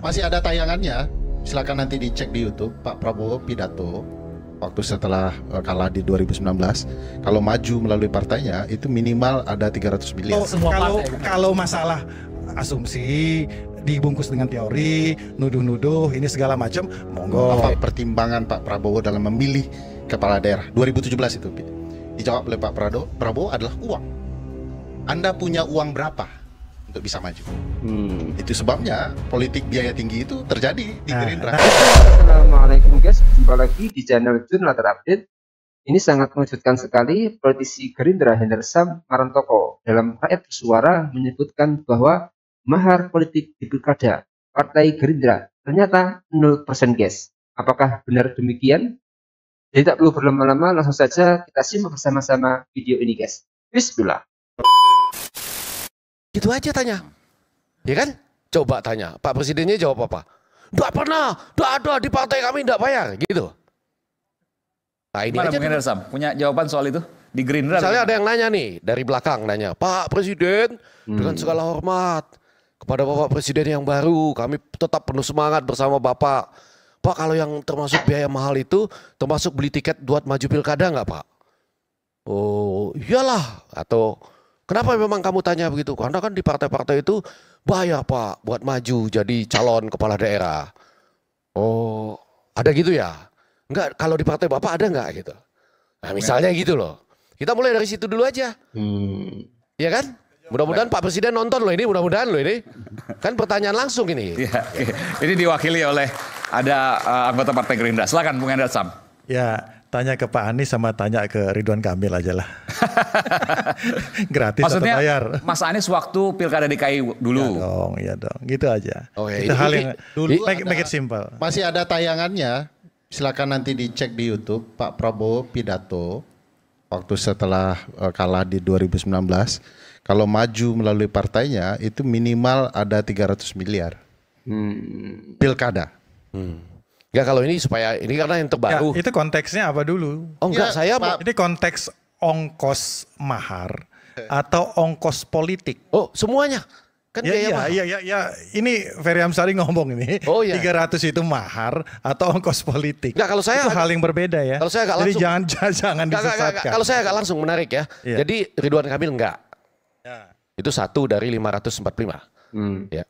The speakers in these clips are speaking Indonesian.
Masih ada tayangannya, silakan nanti dicek di YouTube. Pak Prabowo pidato waktu setelah kalah di 2019, kalau maju melalui partainya itu minimal ada 300 miliar. Kalau masalah asumsi dibungkus dengan teori, nuduh-nuduh ini segala macam, monggo. Apa pertimbangan Pak Prabowo dalam memilih kepala daerah 2017 itu? Dijawab oleh Pak Prabowo adalah uang. Anda punya uang berapa untuk bisa maju? Itu sebabnya politik biaya tinggi itu terjadi di Gerindra. Assalamualaikum guys, jumpa lagi di channel Jun Latar Update. Ini sangat mengejutkan sekali. Politisi Gerindra Hendar Sam Marantoko dalam rakyat bersuara menyebutkan bahwa mahar politik di pilkada Partai Gerindra ternyata 0% guys. Apakah benar demikian? Jadi tak perlu berlama-lama, langsung saja kita simak bersama-sama video ini guys. Bismillah. Gitu aja tanya, ya kan? Coba tanya, Pak Presidennya jawab apa? Nggak pernah, nggak ada di partai kami nggak bayar, gitu. Nah ini Mana aja. Bung Hendar Sam punya jawaban soal itu di Gerindra? Misalnya ada yang nanya nih dari belakang nanya, Pak Presiden dengan segala hormat kepada Bapak Presiden yang baru, kami tetap penuh semangat bersama Bapak. Pak, kalau yang termasuk biaya mahal itu termasuk beli tiket buat maju pilkada nggak Pak? Oh iyalah. Atau kenapa memang kamu tanya begitu? Karena kan di partai-partai itu bayar Pak buat maju jadi calon kepala daerah. Oh ada gitu ya? Enggak, kalau di partai Bapak ada nggak gitu? Nah misalnya gitu loh. Kita mulai dari situ dulu aja. Iya kan? Mudah-mudahan Pak Presiden nonton loh ini, mudah-mudahan loh ini. Kan pertanyaan langsung ini. Ya, ini diwakili oleh ada anggota Partai Gerindra. Silakan Bung Hendar Sam. Ya, tanya ke Pak Anies sama tanya ke Ridwan Kamil aja lah. Gratis Maksudnya, atau bayar? Mas Anies waktu Pilkada DKI dulu. Iya dong, gitu aja. Oh, ya, Itu ini- hal yang dulu make it simple. Masih ada tayangannya, silakan nanti dicek di YouTube. Pak Prabowo pidato waktu setelah kalah di 2019, kalau maju melalui partainya itu minimal ada 300 miliar. Pilkada. Enggak, kalau ini supaya ini karena yang Ya, terbaru. itu konteksnya apa dulu? Oh enggak, Ya, saya Pak. Ini konteks ongkos mahar atau ongkos politik? oh semuanya kan biaya mahal. Ya. Ini Ferry Amsari ngomong ini. Oh, iya. 300 itu mahar atau ongkos politik. Enggak, kalau saya itu agak- hal yang berbeda ya. Kalau saya agak Jadi langsung- jangan Enggak, disesatkan. kalau saya agak langsung menarik ya. Iya. Jadi Ridwan Kamil enggak. Ya. Itu 1 dari 545. Ya.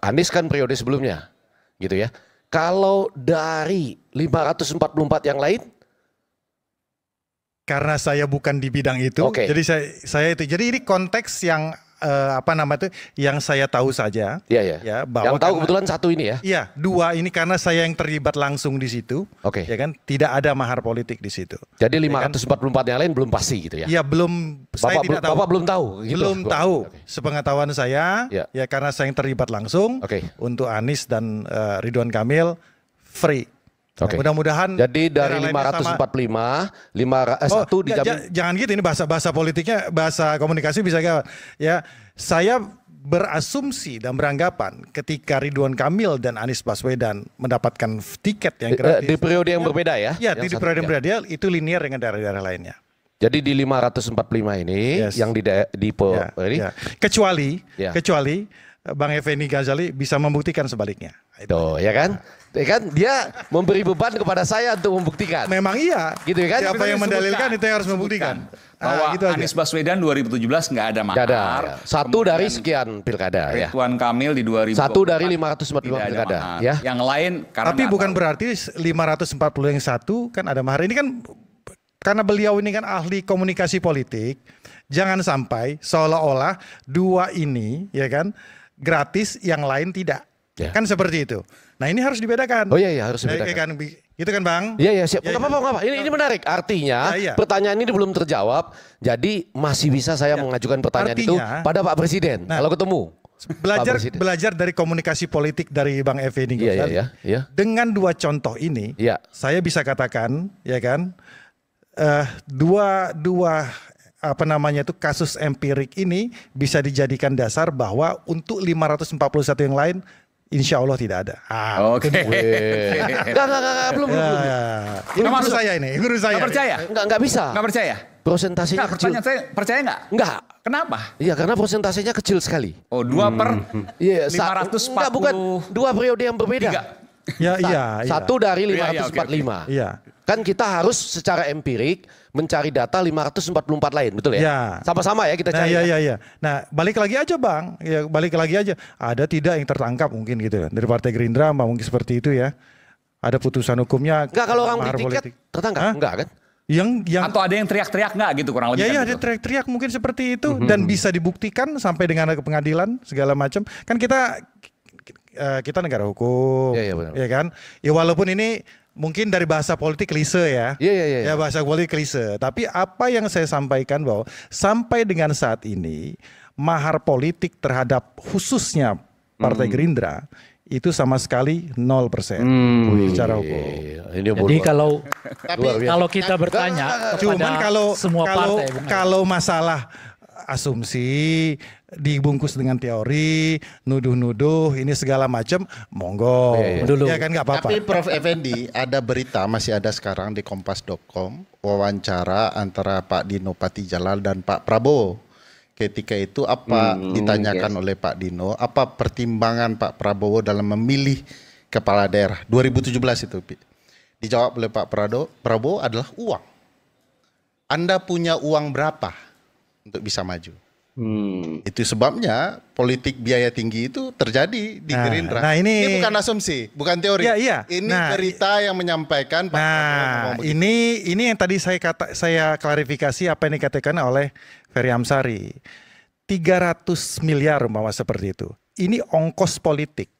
Anies kan periode sebelumnya. Gitu ya. Kalau dari 544 yang lain, Karena saya bukan di bidang itu, Oke. jadi saya itu. Jadi ini konteks yang apa nama itu yang saya tahu saja. iya ya. Ya, bahwa Yang tahu karena- kebetulan 1 ini ya. Iya, 2 ini karena saya yang terlibat langsung di situ. Oke. Ya kan, tidak ada mahar politik di situ. Jadi Ya kan? 544 yang lain belum pasti gitu ya. Ya belum, saya tidak tahu. Bapak belum tahu gitu. Belum tahu. Oke. Sepengetahuan saya, Ya. ya karena saya yang terlibat langsung. Oke. Untuk Anies dan Ridwan Kamil free. Nah, Oke. mudah-mudahan Jadi dari daerah lainnya sama. 545, 1 Oh, dijamin. jangan gitu, ini bahasa politiknya, bahasa komunikasi bisa gak? Ya, saya berasumsi dan beranggapan ketika Ridwan Kamil dan Anies Baswedan mendapatkan tiket yang gratis. Di periode yang berbeda ya. Ya, Yang di satu- periode ya. berbeda itu linear dengan daerah-daerah lainnya. Jadi di 545 ini Yes. yang di Ya, ini ya. Kecuali Ya. Bang Effendi Ghazali bisa membuktikan sebaliknya. tuh ya kan? Ya kan dia memberi beban kepada saya untuk membuktikan. Memang iya. Gitu ya kan? Siapa yang mendalilkan itu yang harus membuktikan. Bahwa gitu aja. Anies Baswedan 2017 nggak ada mahar. Nggak ada. Ya. 1 dari Kemudian sekian pilkada ya. Ridwan Kamil di 2024 1 dari 545 tidak ada pilkada mahar. ya. Yang lain karena Tapi nggak bukan tahu. berarti 540 yang satu kan ada mahar. Ini kan karena beliau ini kan ahli komunikasi politik, jangan sampai seolah-olah 2 ini ya kan gratis, yang lain tidak. Ya. Kan seperti itu. Nah, ini harus dibedakan. Oh iya harus Ya dibedakan. kan, gitu kan Bang? Iya iya siap. Ya, Nggak apa-apa, nggak apa. Ini menarik. Artinya Ya, iya. pertanyaan ini belum terjawab. Jadi masih bisa saya mengajukan pertanyaan itu Artinya- pada Pak Presiden Nah, kalau ketemu. Pak Presiden. Belajar dari komunikasi politik dari Bang Effendi Iya, Ghazali. iya, iya. Dengan 2 contoh ini, Iya. saya bisa katakan, ya kan, dua apa namanya itu kasus empirik ini bisa dijadikan dasar bahwa untuk 541 yang lain, insya Allah tidak ada. Oke. Enggak, belum. Ya, Nggak guru masuk. saya ini, guru saya. Nggak percaya? Enggak bisa. Nggak percaya? Prosentasenya Nah, kecil. pertanyaan saya, percaya nggak? Enggak. Kenapa? Iya, karena prosentasenya kecil sekali. Oh, 2 per Iya, 540. enggak, bukan 2 periode yang berbeda. Tiga. Ya, iya. Satu dari Iya, iya, 545. Iya. Kan kita harus secara empirik mencari data 544 lain, betul ya? Ya. Sama-sama ya kita Nah, cari. iya, ya? iya, iya. Nah, balik lagi aja Bang. Ya, balik lagi aja. Ada tidak yang tertangkap mungkin gitu ya. Dari Partai Gerindra mungkin seperti itu ya. Ada putusan hukumnya. Enggak, kalau orang mahar beli tiket politik. tertangkap? Hah? Enggak kan? Yang Atau ada yang teriak-teriak nggak gitu kurang lebih? ya, kan iya, gitu. ada teriak-teriak mungkin seperti itu dan bisa dibuktikan sampai dengan ke pengadilan segala macam. Kan kita negara hukum, Iya, iya, benar. ya kan? Ya walaupun ini mungkin dari bahasa politik klise ya. Iya, iya, iya. Ya bahasa politik klise. Tapi apa yang saya sampaikan bahwa sampai dengan saat ini mahar politik terhadap khususnya Partai Gerindra itu sama sekali 0% secara hukum. Iya, ini Jadi kalau Tapi kalau kita bertanya Cuman kepada semua partai, Bung Adi. kalau masalah asumsi dibungkus dengan teori, nuduh-nuduh ini segala macam, monggo. Dulu. Ya kan nggak apa-apa. Tapi Prof Effendi, ada berita masih ada sekarang di kompas.com wawancara antara Pak Dino Patijalal dan Pak Prabowo. Ketika itu apa ditanyakan oleh Pak Dino, apa pertimbangan Pak Prabowo dalam memilih kepala daerah 2017 itu? Dijawab oleh Pak Prabowo adalah uang. Anda punya uang berapa untuk bisa maju? Itu sebabnya politik biaya tinggi itu terjadi di Gerindra. nah ini bukan asumsi, bukan teori. Iya, iya. Ini Nah, berita yang menyampaikan Pak Prabowo Nah, ngomong begitu. ini yang tadi saya klarifikasi apa yang dikatakan oleh Ferry Amsari. 300 miliar umpama seperti itu. Ini ongkos politik.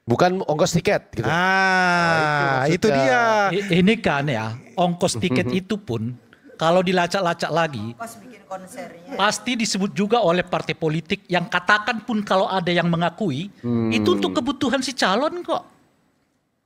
Bukan ongkos tiket gitu. Itu dia. Ini kan ya ongkos tiket itu pun kalau dilacak-lacak lagi pasti disebut juga oleh partai politik yang katakan pun kalau ada yang mengakui itu untuk kebutuhan si calon kok.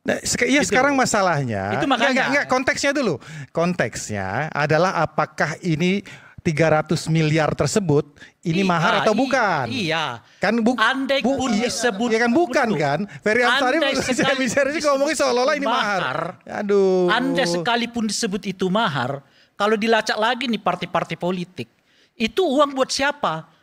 Nah, iya sekarang masalahnya. Itu makanya. Enggak, konteksnya dulu. Konteksnya adalah apakah ini 300 miliar tersebut ini mahar atau bukan? Iya. Kan Andai pun disebut ya kan bukan betul. kan? Ferry Amsari Andai saya bicara sih disebut ngomongin seolah-olah ini mahar. Aduh. Andai sekalipun disebut itu mahar, kalau dilacak lagi nih partai-partai politik, itu uang buat siapa?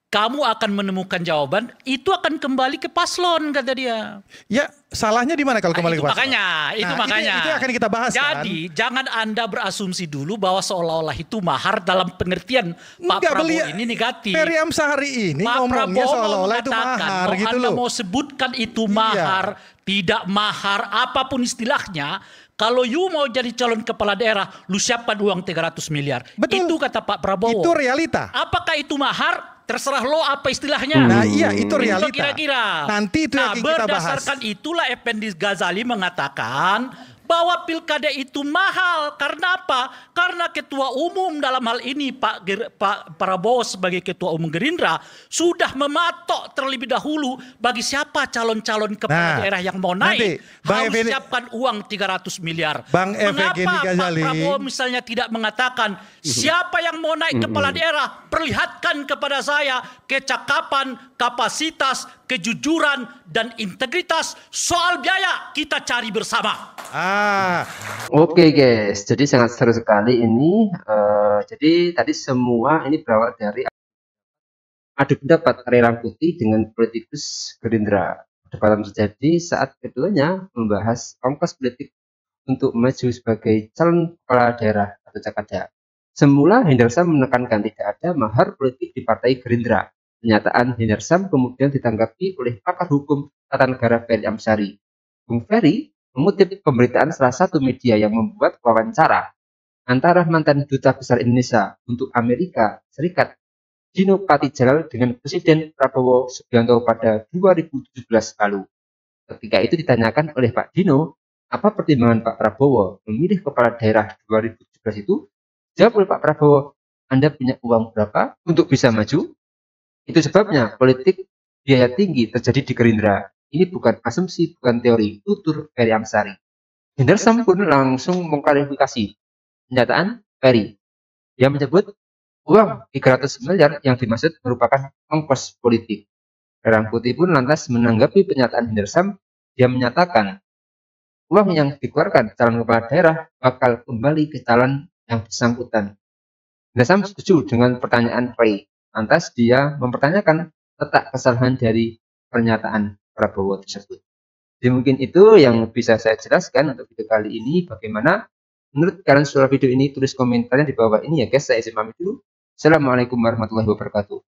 Kamu akan menemukan jawaban, itu akan kembali ke paslon kata dia. Ya, salahnya di mana kalau kembali Itu ke paslon? makanya, Nah, itu akan kita bahas kan? Jadi jangan Anda berasumsi dulu bahwa seolah-olah itu mahar dalam pengertian Pak Enggak, Prabowo ini negatif. Ferry Amsari ini Pak ngomongnya Prabowo seolah-olah itu mengatakan mahar kalau gitu Anda loh. mau sebutkan itu Iya. mahar, tidak mahar, apapun istilahnya, kalau you mau jadi calon kepala daerah, lu siapkan uang 300 miliar. Betul. Itu kata Pak Prabowo. Itu realita. Apakah itu mahar? Terserah lo apa istilahnya. Nah, iya itu Itu realita. kira-kira. Nanti itu yang kita bahas. Berdasarkan itulah Effendi Ghazali mengatakan bahwa pilkada itu mahal. Karena apa? Karena ketua umum dalam hal ini Pak Prabowo sebagai ketua umum Gerindra sudah mematok terlebih dahulu bagi siapa calon-calon kepala daerah yang mau naik Bang harus Effendi, siapkan uang 300 miliar. Bang Effendi Mengapa Ghazali, Pak Prabowo misalnya tidak mengatakan siapa yang mau naik kepala daerah perlihatkan kepada saya kecakapan, kapasitas, kejujuran dan integritas, soal biaya kita cari bersama. Oke guys, jadi sangat seru sekali ini. Jadi tadi semua ini berawal dari adu pendapat Ray Rangkuti dengan politikus Gerindra. Perdebatan terjadi saat keduanya membahas ongkos politik untuk maju sebagai calon kepala daerah atau Cakada. Semula Hendarsam menekankan tidak ada mahar politik di Partai Gerindra. Pernyataan Hendarsam kemudian ditanggapi oleh pakar hukum tata negara Ferry Amsari. Bung Ferry mengutip pemberitaan salah satu media yang membuat wawancara antara mantan duta besar Indonesia untuk Amerika Serikat Dino Patijalal dengan Presiden Prabowo Subianto pada 2017 lalu. Ketika itu ditanyakan oleh Pak Dino, apa pertimbangan Pak Prabowo memilih kepala daerah 2017 itu? Jawab oleh Pak Prabowo, Anda punya uang berapa untuk bisa maju? Itu sebabnya politik biaya tinggi terjadi di Gerindra. Ini bukan asumsi, bukan teori, tutur Ferry Amsari. Hendarsam pun langsung mengklarifikasi pernyataan Ferry. Dia menyebut uang 300 miliar yang dimaksud merupakan ongkos politik. Rangkuti pun lantas menanggapi pernyataan Hendarsam. Dia menyatakan uang yang dikeluarkan calon kepala daerah bakal kembali ke calon yang bersangkutan. Sam setuju dengan pertanyaan Ray. Lantas dia mempertanyakan letak kesalahan dari pernyataan Prabowo tersebut. Jadi mungkin itu yang bisa saya jelaskan untuk video kali ini. Bagaimana menurut kalian soal video ini? Tulis komentarnya di bawah ini ya guys. Saya izin pamit dulu. Assalamualaikum warahmatullahi wabarakatuh.